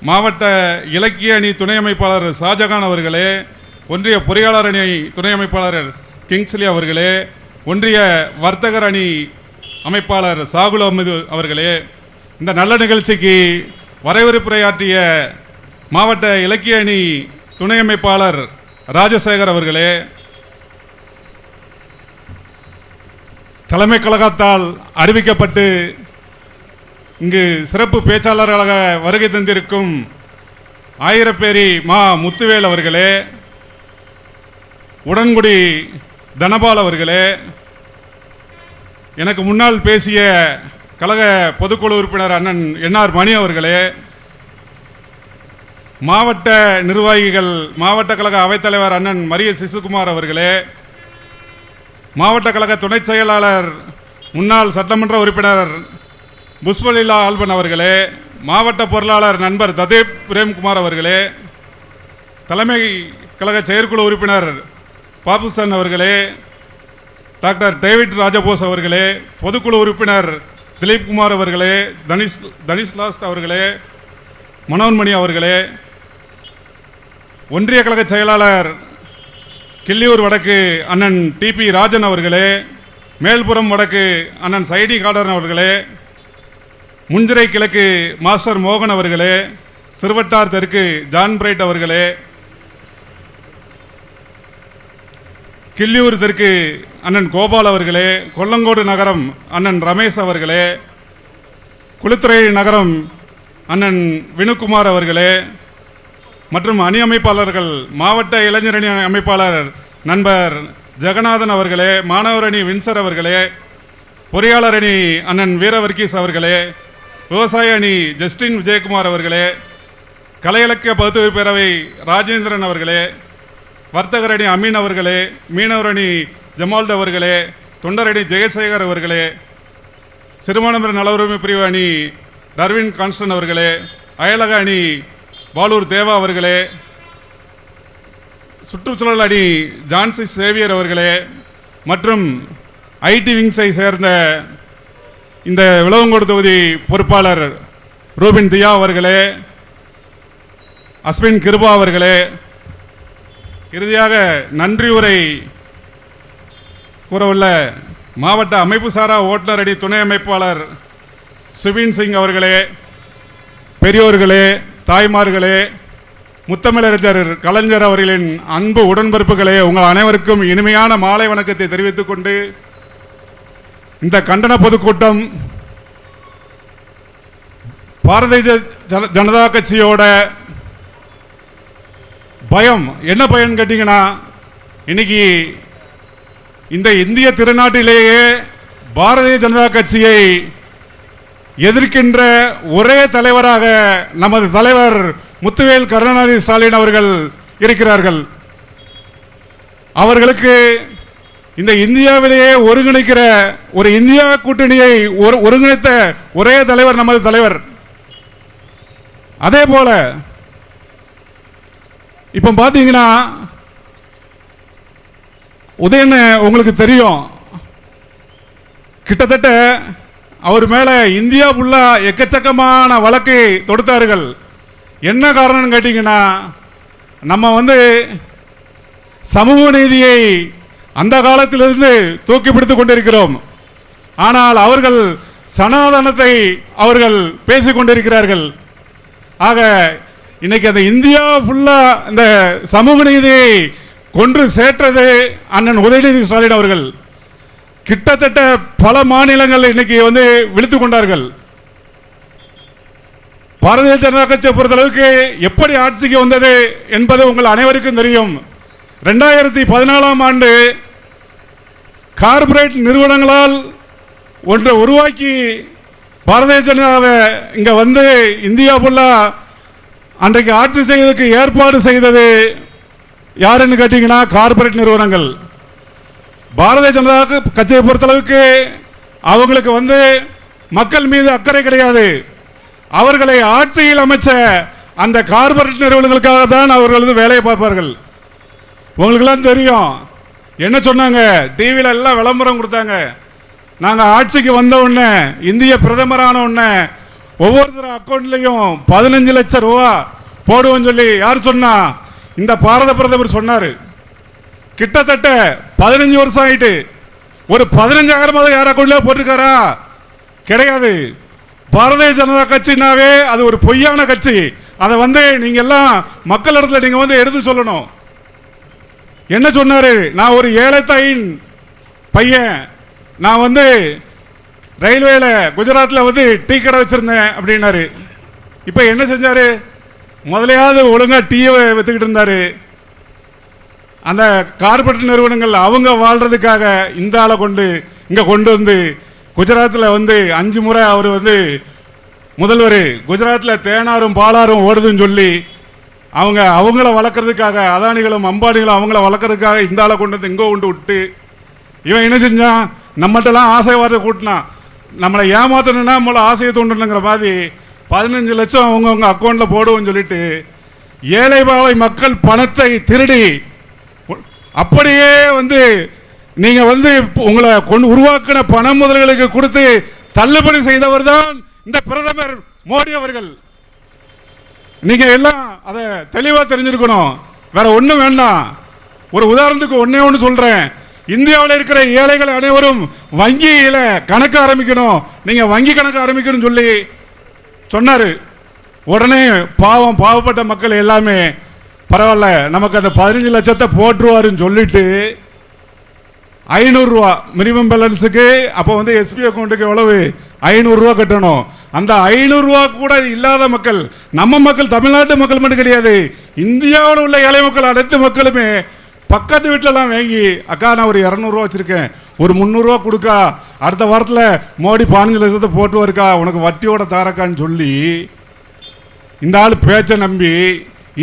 மாவட்ட இலக்கிய அணி துணை அமைப்பாளர் ஷாஜகான் அவர்களே, ஒன்றிய பொறியாளர் அணி துணை அமைப்பாளர் கிங்ஸ்லி அவர்களே, ஒன்றிய வர்த்தகர் அணி அமைப்பாளர் சாகுல் அஹமது அவர்களே, இந்த நல்ல நிகழ்ச்சிக்கு வரவேற்புரையாற்றிய மாவட்ட இலக்கிய அணி துணை அமைப்பாளர் ராஜசேகர் அவர்களே, தலைமை கழகத்தால் அறிவிக்கப்பட்டு இங்கு சிறப்பு பேச்சாளர்களாக வருகை தந்திருக்கும் ஆயிரப்பேரி மா முத்துவேல் அவர்களே, உடன்குடி தனபால் அவர்களே, எனக்கு முன்னால் பேசிய கழக பொதுக்குழு உறுப்பினர் அண்ணன் என்ஆர் மணி அவர்களே, மாவட்ட நிர்வாகிகள் மாவட்ட கழக அவைத்தலைவர் அண்ணன் மரிய சிசுகுமார் அவர்களே, மாவட்ட கழக துணை செயலாளர் முன்னாள் சட்டமன்ற உறுப்பினர் புஷ்பலீலா ஆல்பன் அவர்களே, மாவட்ட பொருளாளர் நண்பர் ததீப் பிரேம்குமார் அவர்களே, தலைமை கழக செயற்குழு உறுப்பினர் பாபுசன் அவர்களே, டாக்டர் டேவிட் ராஜபோஸ் அவர்களே, பொதுக்குழு உறுப்பினர் திலீப் குமார் அவர்களே, தனிஷ்லாஸ் அவர்களே, மனோன்மணி அவர்களே, ஒன்றிய கழக செயலாளர் கிள்ளியூர் வடக்கு அண்ணன் டிபி ராஜன் அவர்களே, மேல்புறம் வடக்கு அண்ணன் சைடி காடரன் அவர்களே, முஞ்சிரை கிழக்கு மாஸ்டர் மோகன் அவர்களே, திருவட்டார் தெற்கு ஜான் பிரைட் அவர்களே, கிள்ளியூர் தெற்கு அண்ணன் கோபால் அவர்களே, கொல்லங்கோடு நகரம் அண்ணன் ரமேஷ் அவர்களே, குளித்துறை நகரம் அண்ணன் வினுகுமார் அவர்களே, மற்றும் அணி அமைப்பாளர்கள் மாவட்ட இளைஞரணி அமைப்பாளர் நண்பர் ஜெகநாதன் அவர்களே, மாணவர் அணி வின்சர் அவர்களே, பொறியாளர் அணி அண்ணன் வீரவர்கீஸ் அவர்களே, விவசாய அணி ஜஸ்டின் விஜயகுமார் அவர்களே, கலை இலக்கிய பகுத்தறிவு பேரவை ராஜேந்திரன் அவர்களே, வர்த்தகர் அணி அமீன் அவர்களே, மீனவர் அணி ஜமால்ட் அவர்களே, தொண்டர் அணி ஜெயசேகர் அவர்களே, சிறுபான்மையினர் நல உரிமை பிரிவு அணி டர்வின் கான்ஸ்டன் அவர்களே, அயலக அணி பாலூர் தேவா அவர்களே, சுற்றுச்சூழல் அணி ஜான்சி சேவியர் அவர்களே, மற்றும் ஐடி விங்ஸை சேர்ந்த இந்த விளவங்கோடு தொகுதி பொறுப்பாளர் ரூபின் தியா அவர்களே, அஸ்வின் கிருபா அவர்களே, இறுதியாக நன்றி உரை கூறவுள்ள மாவட்ட அமைப்பு சாரா ஓட்டுநர் அணி துணை அமைப்பாளர் சுபின் சிங் அவர்களே, பெரியோர்களே, தாய்மார்களே, முத்தமிழறிஞர் கலைஞர் அவர்களின் அன்பு உடன்பிறப்புகளே, உங்கள் அனைவருக்கும் இனிமையான மாலை வணக்கத்தை தெரிவித்துக் கொண்டு இந்த கண்டன பொதுக்கூட்டம் பாரதிய ஜனதா கட்சியோட பயம் என்ன பயன் கேட்டீங்கன்னா, இன்னைக்கு இந்த இந்திய திருநாட்டிலேயே பாரதிய ஜனதா கட்சியை எதிர்க்கின்ற ஒரே தலைவராக நமது தலைவர் முத்துவேல் கருணாநிதி ஸ்டாலின் அவர்கள் இருக்கிறார்கள். அவர்களுக்கு இந்த இந்தியாவிலேயே ஒருங்கிணைக்கிற ஒரு இந்தியா கூட்டணியை ஒருங்கிணைத்த ஒரே தலைவர் நமது தலைவர். அதே போல இப்ப பாத்தீங்கன்னா உதயன் உங்களுக்கு தெரியும், கிட்டத்தட்ட அவர் மேல இந்தியா ஃபுல்லா எக்கச்சக்கமான வழக்கை தொடுத்தார்கள். என்ன காரணம் கேட்டீங்கன்னா, நம்ம சமூக நீதியை அந்த காலத்திலிருந்து தூக்கி பிடித்துக் கொண்டிருக்கிறோம். ஆனால் அவர்கள் சனாதனத்தை அவர்கள் பேசிக் கொண்டிருக்கிறார்கள். ஆக இன்னைக்கு அந்த இந்தியா ஃபுல்லா இந்த சமூக நீதியை கொன்று சேற்றது அண்ணன் உதயநிதி ஸ்டாலின் அவர்கள். கிட்டத்தட்ட பல மாநிலங்கள் இன்னைக்கு விழித்துக் கொண்டார்கள். பாரதிய ஜனதா கட்சியை பொறுத்தளவுக்கு எப்படி ஆட்சிக்கு வந்தது என்பது உங்கள் அனைவருக்கும் தெரியும். 2014ஆம் ஆண்டு கார்பரேட் நிறுவனங்களால் ஒன்றை உருவாக்கி பாரதிய ஜனதாவை இங்க இந்தியா ஃபுல்லா அன்றைக்கு ஆட்சி செய்வதற்கு ஏற்பாடு செய்தது யாருன்னு கேட்டீங்கன்னா கார்பரேட் நிறுவனங்கள். பாரதிய ஜனதா கட்சியை பொறுத்தளவுக்கு அவங்களுக்கு மக்கள் மீது அக்கறை கிடையாது. அவர்களை ஆட்சியில் அமைச்ச அந்த கார்பரேட் நிறுவனங்களுக்காக தான் அவர்கள் வேலையை பார்ப்பார்கள். உங்களுக்கெல்லாம் தெரியும் என்ன சொன்னாங்க, டிவியில் எல்லாம் விளம்பரம் கொடுத்தாங்க. நாங்கள் ஆட்சிக்கு வந்த உடனே, இந்திய பிரதமரான உடனே ஒவ்வொருத்தர் அக்கௌண்ட்லையும் 15 லட்சம் ரூபா போடுவோம் சொல்லி யார் சொன்னா? இந்த பாரத பிரதமர் சொன்னாரு. கிட்டத்தட்ட 15 வருஷம் ஆயிட்டு. ஒரு 15,000 யார் அக்கௌண்ட்ல போட்டிருக்காரா? கிடையாது. பாரதிய ஜனதா கட்சினாவே அது ஒரு பொய்யான கட்சி. அதை நீங்க எல்லாம் மக்கள் இடத்துல நீங்க எடுத்து சொல்லணும். என்ன சொன்னாரு? நான் ஒரு ஏழை தாயின் பையன், நான் ரயில்வேல குஜராத்ல டீ கடை வச்சிருந்தேன் அப்படின்னாரு. இப்ப என்ன செஞ்சாரு? முதலையாவது ஒழுங்கா டீயை வித்துக்கிட்டு இருந்தாரு. அந்த கார்பரேட் நிறுவனங்கள் அவங்க வாழ்றதுக்காக இந்த ஆளை இங்க கொண்டு வந்து குஜராத்தில் 5 முறை அவர் முதல்வர் குஜராத்தில் தேனாரும் பாலாரும் ஓடுதுன்னு சொல்லி அவங்கள வளர்க்கறதுக்காக அதானிகளும் அம்பானிகளும் அவங்கள வளர்க்கறதுக்காக இந்த ஆளை கொண்டு இங்கே கொண்டு விட்டு இவன் என்ன செஞ்சான்? நம்மகிட்டலாம் ஆசைவாதத்தை கூட்டினான். நம்மளை ஏமாத்தணும்னா நம்மள ஆசையை தூண்டணுங்கிற மாதிரி 15 லட்சம் அவங்கவுங்க அக்கௌண்ட்ல போடுவோம்னு சொல்லிட்டு ஏழை பாலை மக்கள் பணத்தை திருடி அப்படியே நீங்க உங்களை உருவாக்கின பண முதல்களுக்கு கொடுத்து தள்ளுபடி செய்தவர் தான் இந்த பிரதமர் மோடி அவர்கள். நீங்க எல்லாம் அதை தெளிவா தெரிஞ்சிருக்கணும். வேற ஒண்ணும் வேண்டாம். ஒரு உதாரணத்துக்கு ஒண்ணு சொல்றேன். இந்தியாவில் இருக்கிற ஏழைகள் அனைவரும் வங்கியில கணக்கு ஆரம்பிக்கணும், நீங்க வங்கி கணக்கு ஆரம்பிக்கணும் சொல்லி சொன்னாரு. உடனே பாவப்பட்ட மக்கள் எல்லாமே பரவாயில்ல நமக்கு அந்த 15 லட்சத்தை போட்டுருவாருன்னு சொல்லிட்டு 500 ரூபா மினிமம் பேலன்ஸுக்கு அப்போ எஸ்பி அக்கௌண்ட்டுக்கு எவ்வளவு 500 ரூபா கட்டணும். அந்த 500 ரூபா கூட இல்லாத மக்கள், நம்ம மக்கள் தமிழ்நாட்டு மக்கள் மட்டும் கிடையாது, இந்தியாவில் உள்ள ஏழை மக்கள் அனைத்து மக்களுமே பக்கத்து வீட்டிலலாம் வாங்கி அக்கா நான் ஒரு 200 ரூபா வச்சிருக்கேன், ஒரு 300 ரூபா கொடுக்கா, அடுத்த வாரத்தில் மோடி 15 லட்சத்தை போட்டு வருக்கா, உனக்கு வட்டியோட தாரக்கான்னு சொல்லி இந்த ஆள் பேச்சை நம்பி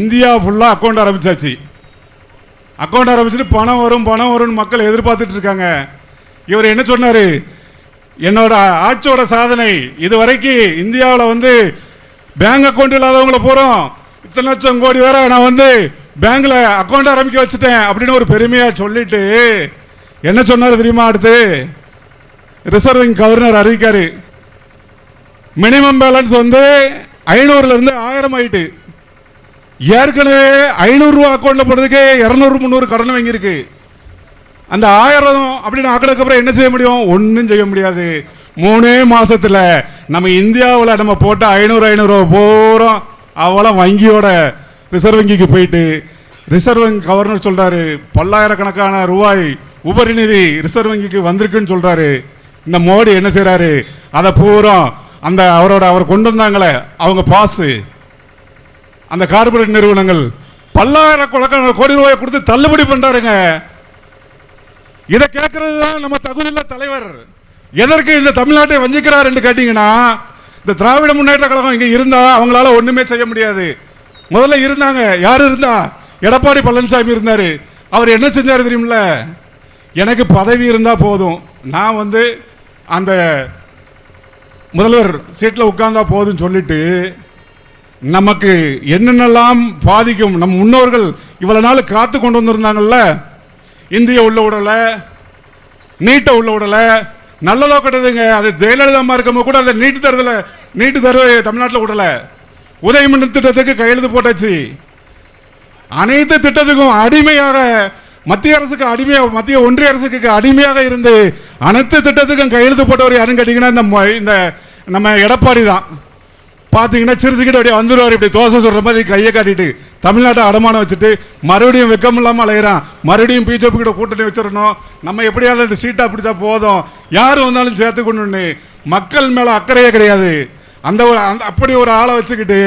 இந்தியா ஃபுல்லாக அக்கௌண்ட் ஆரம்பிச்சாச்சு. அக்கௌண்ட் ஆரம்பிச்சுட்டு பணம் வரும்னு மக்கள் எதிர்பார்த்துட்டு இருக்காங்க. இவர் என்ன சொன்னாரு? என்னோட ஆட்சியோட சாதனை இதுவரைக்கும் இந்தியாவில் பேங்க் அக்கௌண்ட் இல்லாதவங்கள போறோம் இத்தனை லட்சம் கோடி வேற நான் பேங்க்ல அக்கௌண்ட் ஆரம்பிக்க வச்சுட்டேன் அப்படின்னு ஒரு பெருமையா சொல்லிட்டு என்ன சொன்னாரு தெரியுமா? அடுத்து ரிசர்வ் வங்கி கவர்னர் அறிவிக்காரு, மினிமம் பேலன்ஸ் 500ல இருந்து 1000 ஆயிட்டு. ஏற்கனவே 500 ரூபா அக்கௌண்ட்ல போடுறதுக்கு 200-300 கடன் வாங்கியிருக்கு. அந்த 1000 அப்படின்னு ஆக்கினதுக்கு அப்புறம் என்ன செய்ய முடியும்? ஒன்றும் செய்ய முடியாது. 3 மாசத்துல நம்ம இந்தியாவில் நம்ம போட்ட 500 ரூபா போறோம் அவ்வளோ வங்கியோட ரிசர்வ் வங்கிக்கு போயிட்டு ரிசர்வ் வங்கி கவர்னர் சொல்றாரு, பல்லாயிரக்கணக்கான ரூபாய் உபரி நிதி ரிசர்வ் வங்கிக்கு வந்திருக்குன்னு சொல்றாரு. இந்த மோடி என்ன செய்யறாரு? அதை பூரா அந்த அவர் கொண்டு வந்தாங்களே அவங்க பாஸ் அந்த கார்பரேட் நிறுவனங்கள் பல்லாயிரக்கணக்கான கோடி ரூபாய் கொடுத்து தள்ளுபடி பண்றாருங்க. இதை கேட்கறது தான் நம்ம தகுதியுள்ள தலைவர். எதற்கு இந்த தமிழ்நாட்டை வஞ்சிக்கிறார் என்று கேட்டீங்கன்னா, இந்த திராவிட முன்னேற்ற கழகம் இங்க இருந்தா அவங்களால ஒண்ணுமே செய்ய முடியாது. முதல்ல இருந்தாங்க, யாரு இருந்தா? எடப்பாடி பழனிசாமி இருந்தாரு. அவர் என்ன செஞ்சாரு தெரியுமில்ல? எனக்கு பதவி இருந்தா போதும், நான் அந்த முதல்வர் சீட்டில் உட்கார்ந்தா போதும் சொல்லிட்டு நமக்கு என்னென்னலாம் பாதிக்கும் நம்ம முன்னோர்கள் இவ்வளவு நாள் காத்து கொண்டு வந்திருந்தாங்கல்ல, இந்திய உள்ள விடல, நீட்டை உள்ள விடல, நல்லதோ கெட்டதுங்க. அது ஜெயலலிதா அம்மா இருக்கும் கூட அந்த நீட்டு தருவை தமிழ்நாட்டில் விடல. உதயமின் திட்டத்துக்கு கையெழுத்து போட்டாச்சு. அனைத்து திட்டத்துக்கும் அடிமையாக மத்திய அரசுக்கு மத்திய ஒன்றிய அரசுக்கு அடிமையாக இருந்து அனைத்து திட்டத்துக்கும் கையெழுத்து போட்டவர் யாருன்னு கேட்டீங்கன்னா இந்த நம்ம எடப்பாடி தான். பார்த்தீங்கன்னா சிரிச்சுக்கிட்டு அப்படியே வந்துடுவார், இப்படி தோசை சொல்ற மாதிரி கையை காட்டிட்டு தமிழ்நாட்டை அடமானம் வச்சுட்டு மறுபடியும் வெக்கம் இல்லாமல் அலைகிறான். மறுபடியும் பிஜேபி கிட்ட கூட்டணி வச்சிடணும், நம்ம எப்படியாவது அந்த சீட்டா பிடிச்சா போதும், யாரு வந்தாலும் சேர்த்து கொண்டு மக்கள் மேல அக்கறையே கிடையாது. அப்படி ஒரு ஆளை வச்சுக்கிட்டு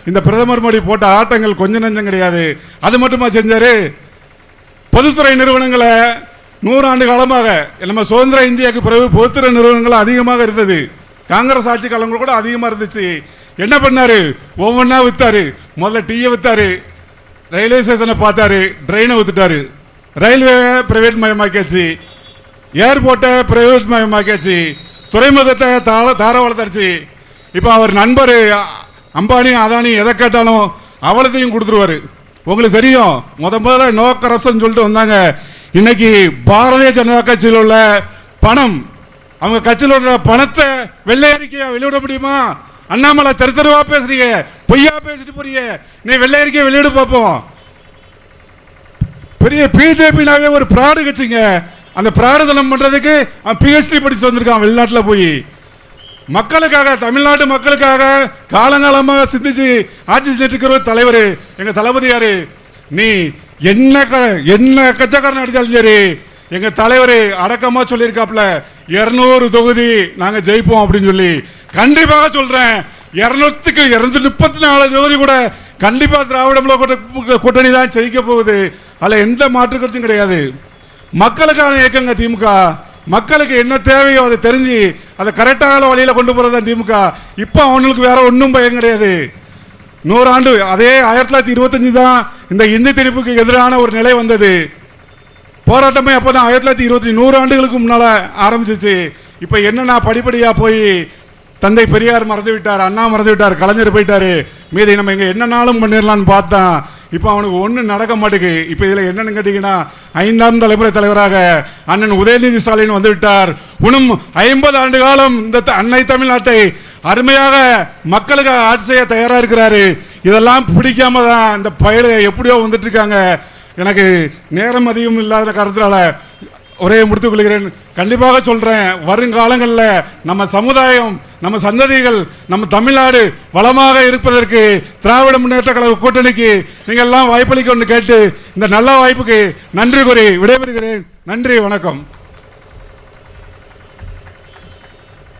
இந்த பிரதமர் மோடி போட்ட ஆட்டங்கள் கொஞ்சம் நஞ்சம் கிடையாது. அது மட்டுமா செஞ்சாரு? பொதுத்துறை நிறுவனங்களை 100 ஆண்டு காலமாக நம்ம சுதந்திர இந்தியாவுக்கு பிறகு பொதுத்துறை நிறுவனங்கள் அதிகமாக இருந்தது. காங்கிரஸ் ஆட்சி காலங்கள் கூட அதிகமாக இருந்துச்சு. என்ன பண்ணாரு? ஒவ்வொன்றா வித்தாரு. முதல்ல டீயை வித்தாரு, ரயில்வே ஸ்டேஷனை பார்த்தாரு, ட்ரெயினை வித்துட்டாரு, ரயில்வே பிரைவேட் மயமாக்கியாச்சு, ஏர்போர்ட்டை பிரைவேட் மயமாக்கியாச்சு, துறைமுகத்தை தார வளர்த்தாச்சு. இப்போ அவர் நண்பர் அம்பானி அதானி எதை கேட்டாலும் அவ்வளோத்தையும் கொடுத்துருவாரு. உங்களுக்கு தெரியும், முதல்ல நோ கரப்ஷன் சொல்லிட்டு வந்தாங்க. இன்னைக்கு பாரதிய ஜனதா கட்சியில் உள்ள பணம், அவங்க கட்சியில் உள்ள பணத்தை வெள்ளை அறிக்கையா வெளியிட முடியுமா? அண்ணாமலை தெரு தெருவா பேசுறீங்க, பொய்யா பேசிட்டு போறீங்க. நீ வெள்ளை அறிக்கை வெளியிடு பார்ப்போம். பெரிய பிஜேபினாவே ஒரு பிராடு கட்சிங்க. அந்த பிராடுதனம் பண்றதுக்கு PhD படிச்சு வந்திருக்கான் வெளிநாட்டில் போய். மக்களுக்காக, தமிழ்நாட்டு மக்களுக்காக காலங்காலமாக சிந்திச்சு ஆட்சி செஞ்சுட்டு இருக்கிற தலைவர் எங்க தளபதி யாரு. நீ என்ன கச்சக்காரன் அடிச்சாலும் சரி, எங்க தலைவர் அடக்கமா சொல்லியிருக்காப்ல 200 தொகுதி நாங்க ஜெயிப்போம் அப்படின்னு சொல்லி. கண்டிப்பாக சொல்றேன், 234 தொகுதி கூட கண்டிப்பா திராவிட கூட்டணி தான் ஜெயிக்க போகுது. அதுல எந்த மாற்று கருத்தும் கிடையாது. மக்களுக்கான இயக்கங்க திமுக. மக்களுக்கு என்ன தேவையோ அதை தெரிஞ்சு அதை கரெக்டான வழியில கொண்டு போறதுதான் திமுக. இப்ப அவங்களுக்கு வேற ஒன்றும் பயம் கிடையாது. 100 ஆண்டு, அதே 1925 தான் இந்த இந்தி திணிப்புக்கு எதிரான ஒரு நிலை வந்தது. போராட்டமே அப்பதான் 1920, 100 ஆண்டுகளுக்கு முன்னால ஆரம்பிச்சிச்சு. இப்ப என்னன்னா படிப்படியா போய் தந்தை பெரியார் மறந்து விட்டார், அண்ணா மறந்து விட்டார், கலைஞர் போயிட்டாரு. மீதி நம்ம இங்க என்னன்னாலும் பண்ணிடலாம்னு பார்த்தா இப்ப அவனுக்கு ஒண்ணு நடக்க மாட்டேங்குது. இப்ப இதுல என்னன்னு கேட்டீங்கன்னா, 5ஆம் தலைமுறை தலைவராக அண்ணன் உதயநிதி ஸ்டாலின் வந்து விட்டார். இன்னும் 50 ஆண்டு காலம் இந்த அன்னை தமிழ்நாட்டை அருமையாக மக்களுக்கு ஆட்சி செய்ய தயாரா இருக்கிறாரு. இதெல்லாம் பிடிக்காம தான் இந்த பயிர் எப்படியோ வந்துட்டு இருக்காங்க. எனக்கு நேரம் அதிகம் இல்லாத காரணத்தினால ஒரே முடித்துக் கொள்கிறேன். கண்டிப்பாக சொல்றேன், வருங்காலங்களில் நம்ம சமுதாயம், நம்ம சந்ததிகள், நம்ம தமிழ்நாடு வளமாக இருப்பதற்கு திராவிட முன்னேற்ற கழக கூட்டணிக்கு நீங்கள் எல்லாம் வாய்ப்பளிக்க கேட்டு இந்த நல்ல வாய்ப்புக்கு நன்றி கூறி விடைபெறுகிறேன். நன்றி, வணக்கம்.